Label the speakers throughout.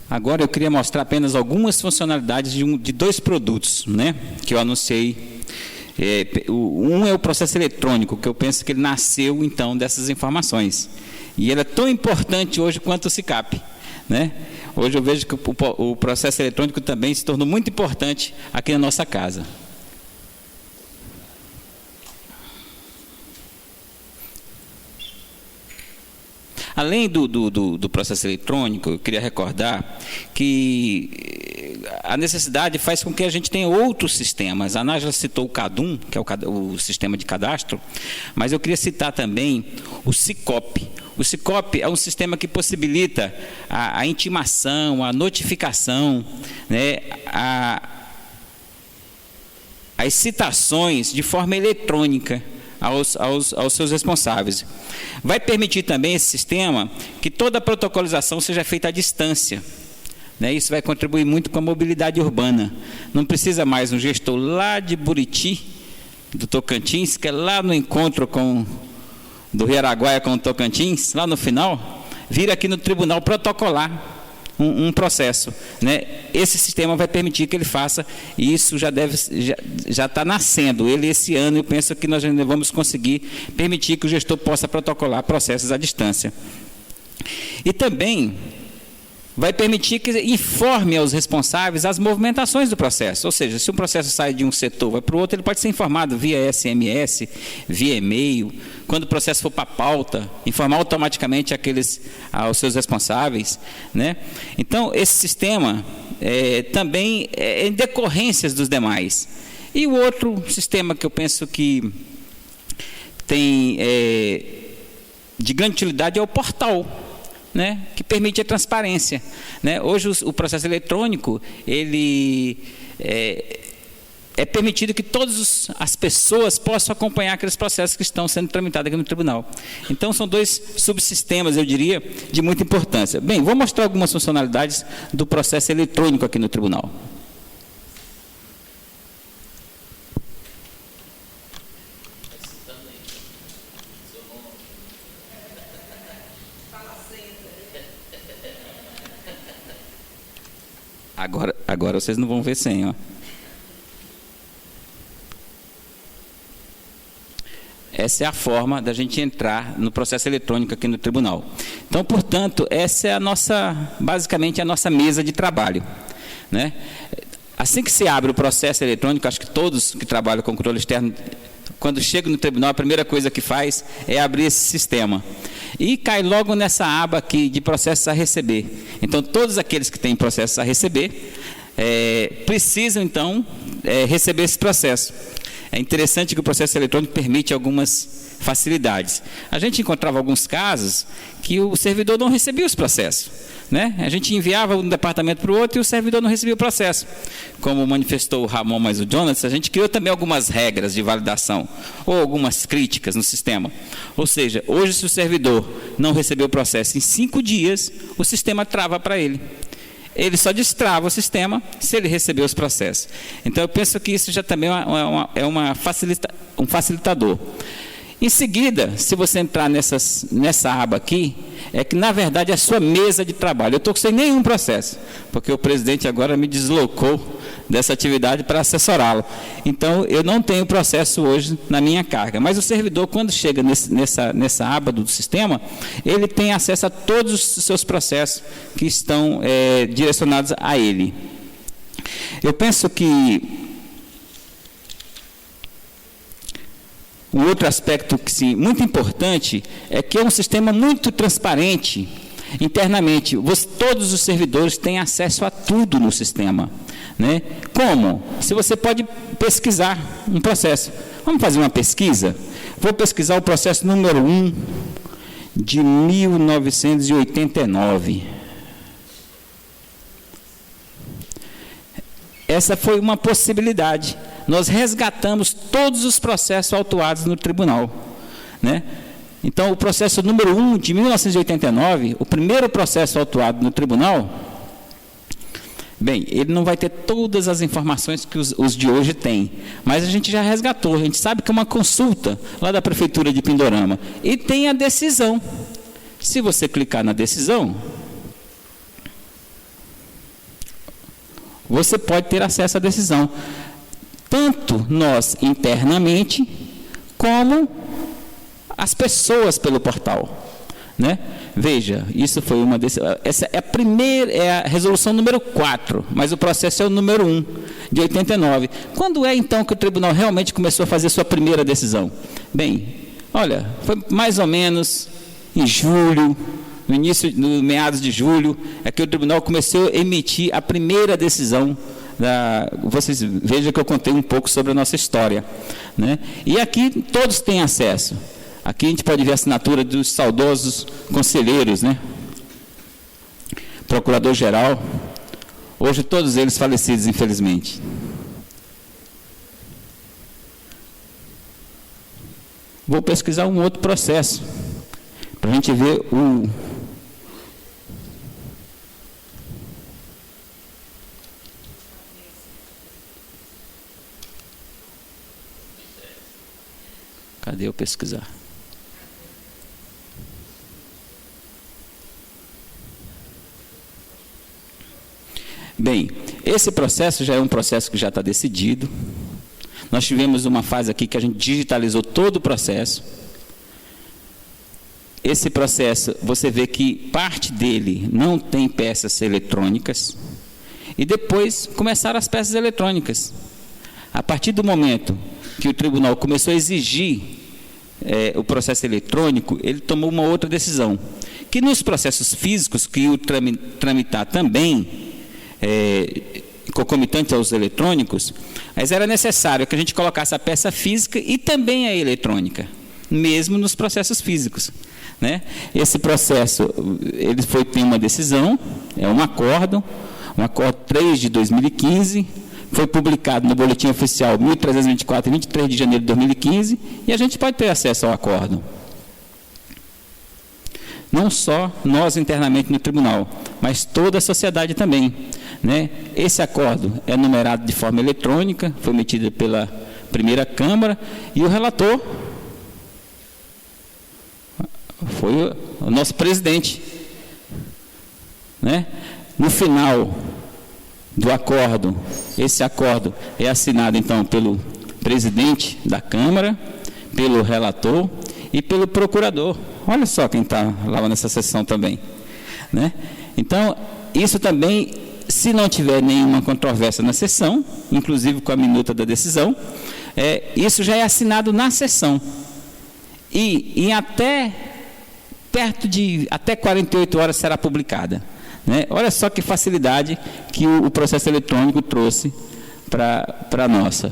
Speaker 1: Agora eu queria mostrar apenas algumas funcionalidades de dois produtos, né, que eu anunciei. Um é o processo eletrônico, que eu penso que ele nasceu, então, dessas informações. E ele é tão importante hoje quanto o SICAP, né? Hoje eu vejo que o processo eletrônico também se tornou muito importante aqui na nossa casa. Além do processo eletrônico, eu queria recordar que a necessidade faz com que a gente tenha outros sistemas. A Nájila citou o CADUM, que é o sistema de cadastro, mas eu queria citar também o SICOP. O SICOP é um sistema que possibilita a intimação, a notificação, né, as citações de forma eletrônica aos seus responsáveis. Vai permitir também esse sistema que toda a protocolização seja feita à distância, né? Isso vai contribuir muito com a mobilidade urbana. Não precisa mais um gestor lá de Buriti, do Tocantins, que é lá no encontro do Rio Araguaia com o Tocantins, lá no final, vir aqui no tribunal protocolar um processo, né? Esse sistema vai permitir que ele faça, e isso já está nascendo. Esse ano eu penso que nós ainda vamos conseguir permitir que o gestor possa protocolar processos à distância. E também vai permitir que informe aos responsáveis as movimentações do processo. Ou seja, se um processo sai de um setor, vai para o outro, ele pode ser informado via SMS, via e-mail. Quando o processo for para a pauta, informar automaticamente aos seus responsáveis, né? Então, esse sistema também é em decorrências dos demais. E o outro sistema que eu penso que tem de grande utilidade é o portal, né, que permite a transparência, né? Hoje o processo eletrônico ele é permitido que todas as pessoas possam acompanhar aqueles processos que estão sendo tramitados aqui no tribunal. Então são dois subsistemas, eu diria, de muita importância. Bem, vou mostrar algumas funcionalidades do processo eletrônico aqui no tribunal. Agora vocês não vão ver senha, ó. Essa é a forma da gente entrar no processo eletrônico aqui no tribunal. Então, portanto, essa é basicamente a nossa mesa de trabalho, né? Assim que se abre o processo eletrônico, acho que todos que trabalham com controle externo, quando chegam no tribunal, a primeira coisa que faz é abrir esse sistema. E cai logo nessa aba aqui de processos a receber. Então, todos aqueles que têm processos a receber, precisam, então, receber esse processo. É interessante que o processo eletrônico permite algumas facilidades. A gente encontrava alguns casos que o servidor não recebia os processos, né? A gente enviava um departamento para o outro e o servidor não recebia o processo. Como manifestou o Ramon mais o Jonas, a gente criou também algumas regras de validação ou algumas críticas no sistema. Ou seja, hoje se o servidor não recebeu o processo em 5 dias, o sistema trava para ele. Ele só destrava o sistema se ele receber os processos. Então, eu penso que isso já também é um facilitador. Em seguida, se você entrar nessa aba aqui, é que, na verdade, é a sua mesa de trabalho. Eu estou sem nenhum processo, porque o presidente agora me deslocou dessa atividade para assessorá-lo. Então, eu não tenho processo hoje na minha carga. Mas o servidor, quando chega nessa aba do sistema, ele tem acesso a todos os seus processos que estão direcionados a ele. Eu penso que Um outro aspecto que, sim, muito importante é que é um sistema muito transparente internamente. Todos os servidores têm acesso a tudo no sistema, né? Como? Se você pode pesquisar um processo. Vamos fazer uma pesquisa? Vou pesquisar o processo número 1 de 1989. Essa foi uma possibilidade. Nós resgatamos todos os processos autuados no tribunal, né? Então, o processo número 1 de 1989, o primeiro processo autuado no tribunal, bem, ele não vai ter todas as informações que os de hoje têm, mas a gente já resgatou, a gente sabe que é uma consulta lá da Prefeitura de Pindorama, e tem a decisão. Se você clicar na decisão, você pode ter acesso à decisão, tanto nós internamente, como as pessoas pelo portal, né? Veja, isso foi uma decisão. Essa é a primeira, é a resolução número 4, mas o processo é o número 1, de 89. Quando é então que o tribunal realmente começou a fazer sua primeira decisão? Bem, olha, foi mais ou menos em julho, no meados de julho, é que o tribunal começou a emitir a primeira decisão. Vocês vejam que eu contei um pouco sobre a nossa história, né? E aqui todos têm acesso. Aqui a gente pode ver a assinatura dos saudosos conselheiros, né? Procurador-geral, hoje todos eles falecidos, infelizmente. Vou pesquisar um outro processo, para a gente ver o... Cadê eu pesquisar? Bem, esse processo já é um processo que já está decidido. Nós tivemos uma fase aqui que a gente digitalizou todo o processo. Esse processo, você vê que parte dele não tem peças eletrônicas. E depois começaram as peças eletrônicas. A partir do momento que o tribunal começou a exigir o processo eletrônico, ele tomou uma outra decisão. Que nos processos físicos, que o tramitar também... concomitante aos eletrônicos, mas era necessário que a gente colocasse a peça física e também a eletrônica, mesmo nos processos físicos, né? Esse processo, ele tem uma decisão, é um acordo 3 de 2015, foi publicado no Boletim Oficial 1324, 23 de janeiro de 2015, e a gente pode ter acesso ao acordo. Não só nós internamente no tribunal, mas toda a sociedade também, né? Esse acordo é numerado de forma eletrônica, foi emitido pela primeira Câmara, e o relator foi o nosso presidente, né? No final do acordo, esse acordo é assinado então pelo presidente da Câmara, pelo relator e pelo procurador. Olha só quem está lá nessa sessão também, né? Então, isso também, se não tiver nenhuma controvérsia na sessão, inclusive com a minuta da decisão, isso já é assinado na sessão. E em até 48 horas será publicada, né? Olha só que facilidade que o processo eletrônico trouxe para nós.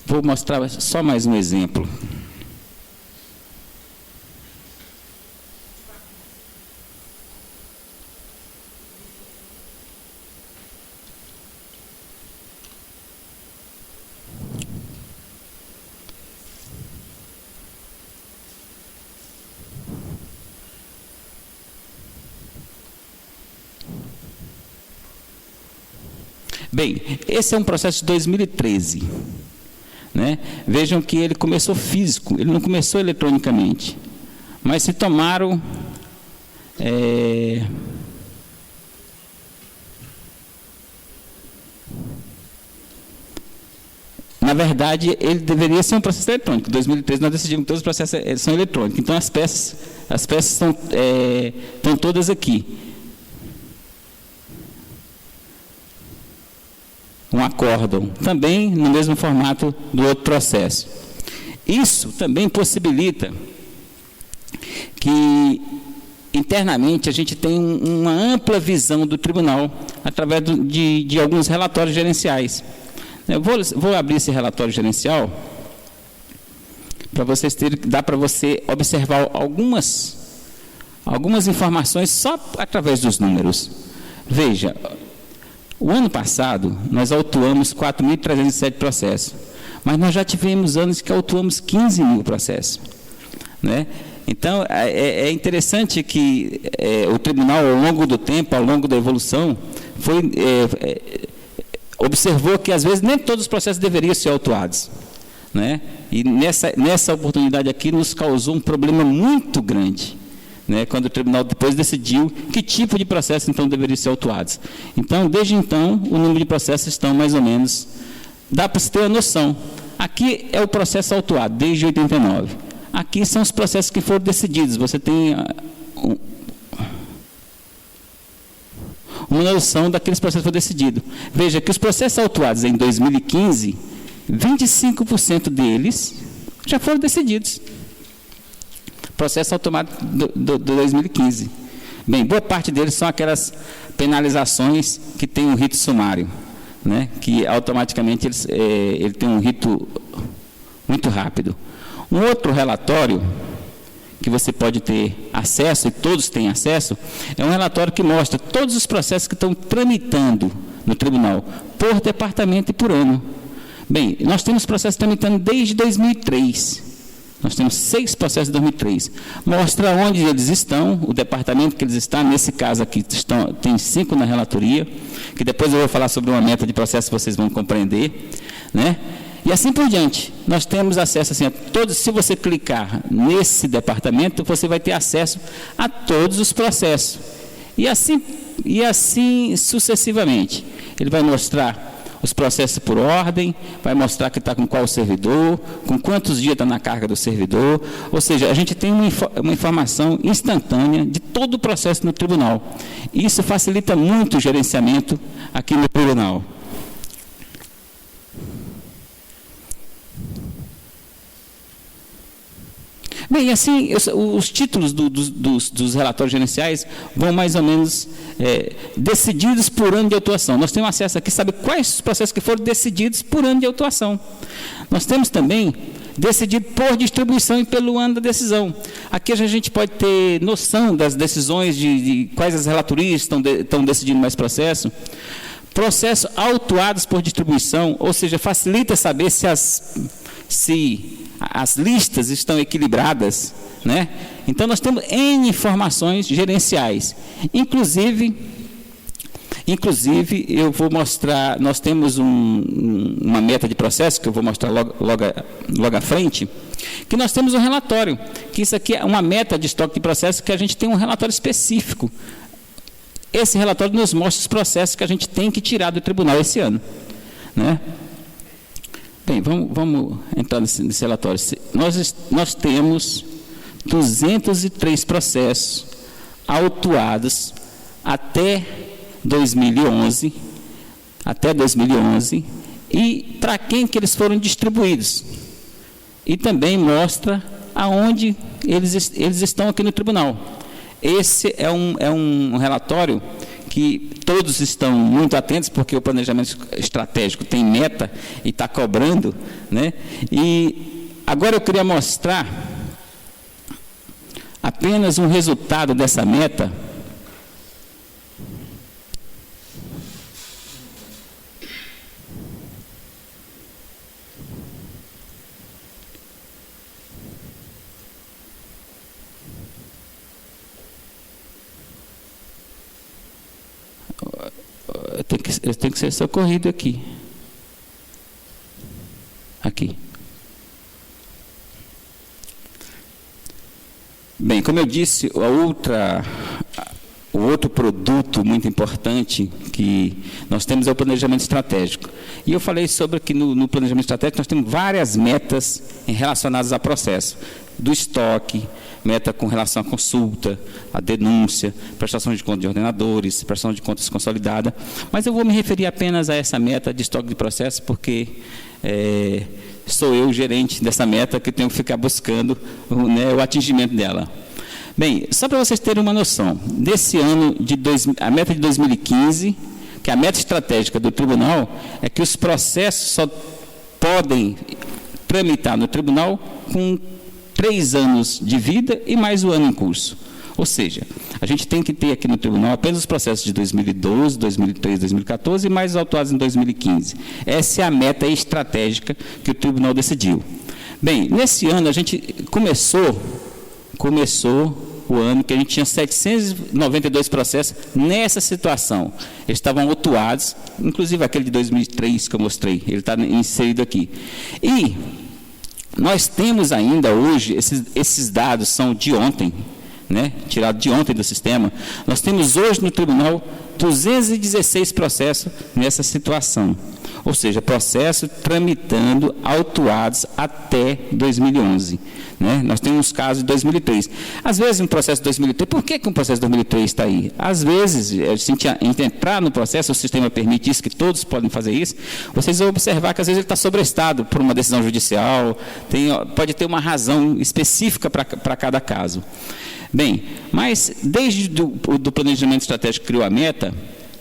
Speaker 1: Vou mostrar só mais um exemplo. Bem, esse é um processo de 2013. Né? Vejam que ele começou físico, ele não começou eletronicamente. Mas se tomaram... Na verdade, ele deveria ser um processo eletrônico. Em 2013, nós decidimos que todos os processos são eletrônicos. Então, as peças estão todas aqui. um acórdão, também no mesmo formato do outro processo. Isso também possibilita que internamente a gente tenha uma ampla visão do tribunal através de alguns relatórios gerenciais. Eu vou abrir esse relatório gerencial para vocês terem, dá para você observar algumas informações só através dos números. Veja, o ano passado nós autuamos 4.307 processos, mas nós já tivemos anos que autuamos 15 mil processos, né? Então, é interessante que o tribunal, ao longo do tempo, ao longo da evolução, observou que, às vezes, nem todos os processos deveriam ser autuados, né? E nessa oportunidade aqui nos causou um problema muito grande, né? Quando o tribunal depois decidiu que tipo de processo, então, deveriam ser autuados. Então, desde então, o número de processos estão mais ou menos... Dá para se ter uma noção. Aqui é o processo autuado, desde 89. Aqui são os processos que foram decididos. Você tem uma noção daqueles processos que foram decididos. Veja que os processos autuados em 2015, 25% deles já foram decididos. Processo automado do 2015. Bem, boa parte deles são aquelas penalizações que têm um rito sumário, né? Que automaticamente ele tem um rito muito rápido. Um outro relatório que você pode ter acesso, e todos têm acesso, é um relatório que mostra todos os processos que estão tramitando no tribunal, por departamento e por ano. Bem, nós temos processos tramitando desde 2003. Nós temos 6 processos de 2003. Mostra onde eles estão, o departamento que eles estão, nesse caso aqui, tem 5 na relatoria, que depois eu vou falar sobre uma meta de processo, vocês vão compreender, né? E assim por diante, nós temos acesso assim, a todos. Se você clicar nesse departamento, você vai ter acesso a todos os processos. E assim sucessivamente. Ele vai mostrar os processos por ordem, vai mostrar que está com qual servidor, com quantos dias está na carga do servidor. Ou seja, a gente tem uma informação instantânea de todo o processo no tribunal. Isso facilita muito o gerenciamento aqui no tribunal. Bem, assim, os títulos dos relatórios gerenciais vão mais ou menos decididos por ano de autuação. Nós temos acesso aqui, sabe quais os processos que foram decididos por ano de autuação. Nós temos também decidido por distribuição e pelo ano da decisão. Aqui a gente pode ter noção das decisões, de quais as relatorias estão decidindo mais processo. Processos autuados por distribuição, ou seja, facilita saber se as listas estão equilibradas, né? Então, nós temos N informações gerenciais. Inclusive eu vou mostrar, nós temos uma meta de processo, que eu vou mostrar logo à frente, que nós temos um relatório, que isso aqui é uma meta de estoque de processo, que a gente tem um relatório específico. Esse relatório nos mostra os processos que a gente tem que tirar do tribunal esse ano, né? Bem, vamos entrar nesse relatório. Nós temos 203 processos autuados até 2011, e para quem que eles foram distribuídos. E também mostra aonde eles estão aqui no tribunal. Esse é um relatório que todos estão muito atentos, porque o planejamento estratégico tem meta e está cobrando, né? E agora eu queria mostrar apenas um resultado dessa meta. Eu tenho que ser socorrido aqui. Bem, como eu disse, o outro produto muito importante que nós temos é o planejamento estratégico. E eu falei sobre que no planejamento estratégico nós temos várias metas relacionadas ao processo, do estoque, meta com relação à consulta, à denúncia, prestação de contas de ordenadores, prestação de contas consolidada. Mas eu vou me referir apenas a essa meta de estoque de processo, porque sou eu o gerente dessa meta que tenho que ficar buscando o atingimento dela. Bem, só para vocês terem uma noção, desse ano, a meta de 2015, que é a meta estratégica do tribunal, é que os processos só podem tramitar no tribunal com 3 anos de vida e mais o ano em curso. Ou seja, a gente tem que ter aqui no tribunal apenas os processos de 2012, 2013, 2014 e mais os autuados em 2015. Essa é a meta estratégica que o tribunal decidiu. Bem, nesse ano a gente começou o ano que a gente tinha 792 processos nessa situação. Eles estavam autuados, inclusive aquele de 2003 que eu mostrei, ele está inserido aqui. E nós temos ainda hoje, esses dados são de ontem, tirado de ontem do sistema, nós temos hoje no tribunal 216 processos nessa situação. Ou seja, processo tramitando autuados até 2011. Nós temos casos de 2003. Às vezes, um processo de 2003, por que um processo de 2003 está aí? Às vezes, se a gente entrar no processo, o sistema permite isso, que todos podem fazer isso, vocês vão observar que às vezes ele está sobrestado por uma decisão judicial, pode ter uma razão específica para cada caso. Bem, mas desde do planejamento estratégico que criou a meta,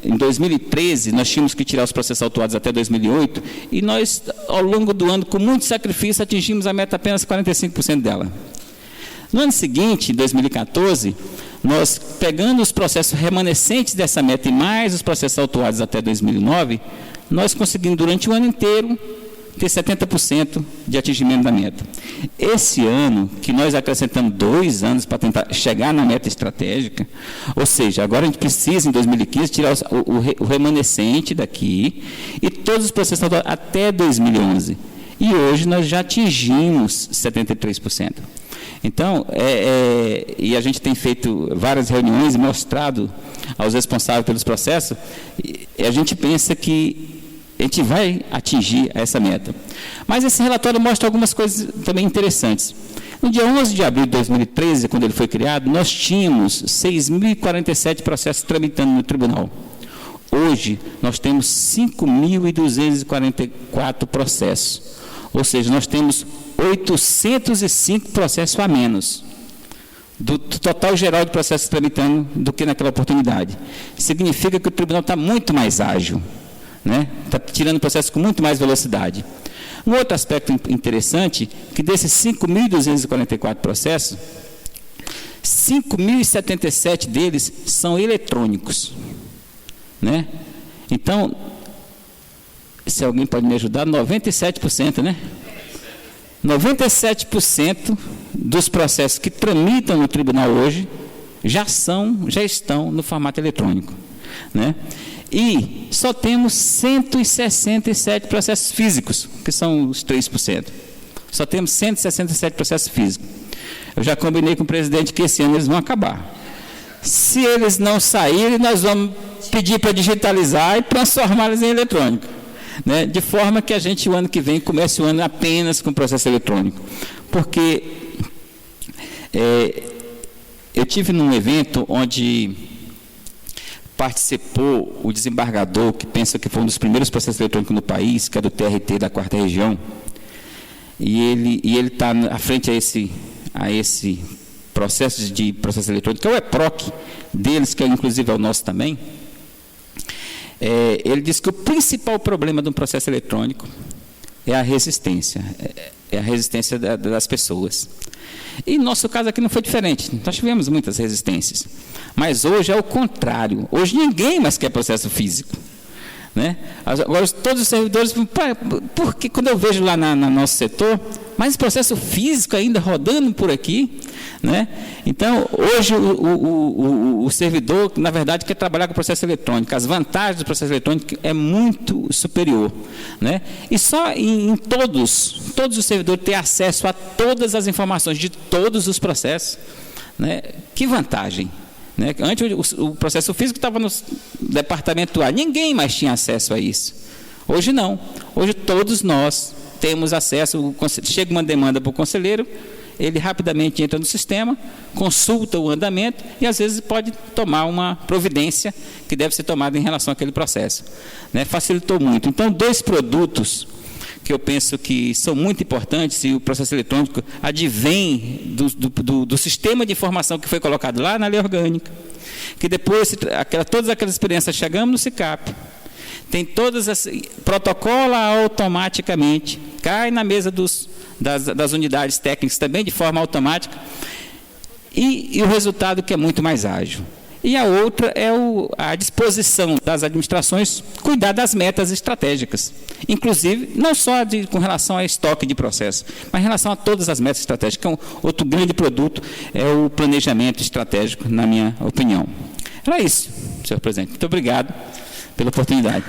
Speaker 1: em 2013, nós tínhamos que tirar os processos autuados até 2008, e nós, ao longo do ano, com muito sacrifício, atingimos a meta apenas 45% dela. No ano seguinte, em 2014, nós, pegando os processos remanescentes dessa meta e mais os processos autuados até 2009, nós conseguimos, durante o ano inteiro, ter 70% de atingimento da meta. Esse ano, que nós acrescentamos 2 anos para tentar chegar na meta estratégica, ou seja, agora a gente precisa, em 2015, tirar o remanescente daqui e todos os processos até 2011. E hoje nós já atingimos 73%. Então, e a gente tem feito várias reuniões e mostrado aos responsáveis pelos processos, e a gente pensa que a gente vai atingir essa meta. Mas esse relatório mostra algumas coisas também interessantes. No dia 11 de abril de 2013, quando ele foi criado, nós tínhamos 6.047 processos tramitando no tribunal. Hoje, nós temos 5.244 processos. Ou seja, nós temos 805 processos a menos do total geral de processos tramitando do que naquela oportunidade. Significa que o tribunal está muito mais ágil. Está tirando o processo com muito mais velocidade. Um outro aspecto interessante, que desses 5.244 processos, 5.077 deles são eletrônicos. Então, se alguém pode me ajudar, 97%, 97% dos processos que tramitam no tribunal hoje já estão no formato eletrônico. E só temos 167 processos físicos, que são os 3%. Só temos 167 processos físicos. Eu já combinei com o presidente que esse ano eles vão acabar. Se eles não saírem, nós vamos pedir para digitalizar e transformá-los em eletrônico. De forma que a gente, o ano que vem, comece o ano apenas com processo eletrônico. Porque eu tive num evento onde participou o desembargador, que pensa que foi um dos primeiros processos eletrônicos no país, que é do TRT da 4ª Região, e ele está à frente a esse processo de processo eletrônico, que é o EPROC deles, que inclusive é o nosso também. Ele diz que o principal problema de um processo eletrônico é a resistência, das pessoas. E nosso caso aqui não foi diferente, nós tivemos muitas resistências. Mas hoje é o contrário, hoje ninguém mais quer processo físico. Agora, todos os servidores, porque quando eu vejo lá no nosso setor, mas processo físico ainda rodando por aqui, Então, hoje o servidor, na verdade, quer trabalhar com processo eletrônico. As vantagens do processo eletrônico é muito superior. E só em todos os servidores ter acesso a todas as informações de todos os processos. Que vantagem! Antes o processo físico estava no departamento A, ninguém mais tinha acesso a isso. Hoje não, hoje todos nós temos acesso, chega uma demanda para o conselheiro, ele rapidamente entra no sistema, consulta o andamento e, às vezes, pode tomar uma providência que deve ser tomada em relação àquele processo. Né? Facilitou muito. Então, 2 produtos que eu penso que são muito importantes, e o processo eletrônico advém do sistema de informação que foi colocado lá na lei orgânica, que depois, todas aquelas experiências, chegamos no SICAP, tem todas as, protocola automaticamente, cai na mesa das unidades técnicas também de forma automática, e o resultado que é muito mais ágil. E a outra é a disposição das administrações cuidar das metas estratégicas, inclusive não só com relação ao estoque de processo, mas em relação a todas as metas estratégicas, que é outro grande produto, é o planejamento estratégico, na minha opinião. Era isso, senhor presidente. Muito obrigado pela oportunidade.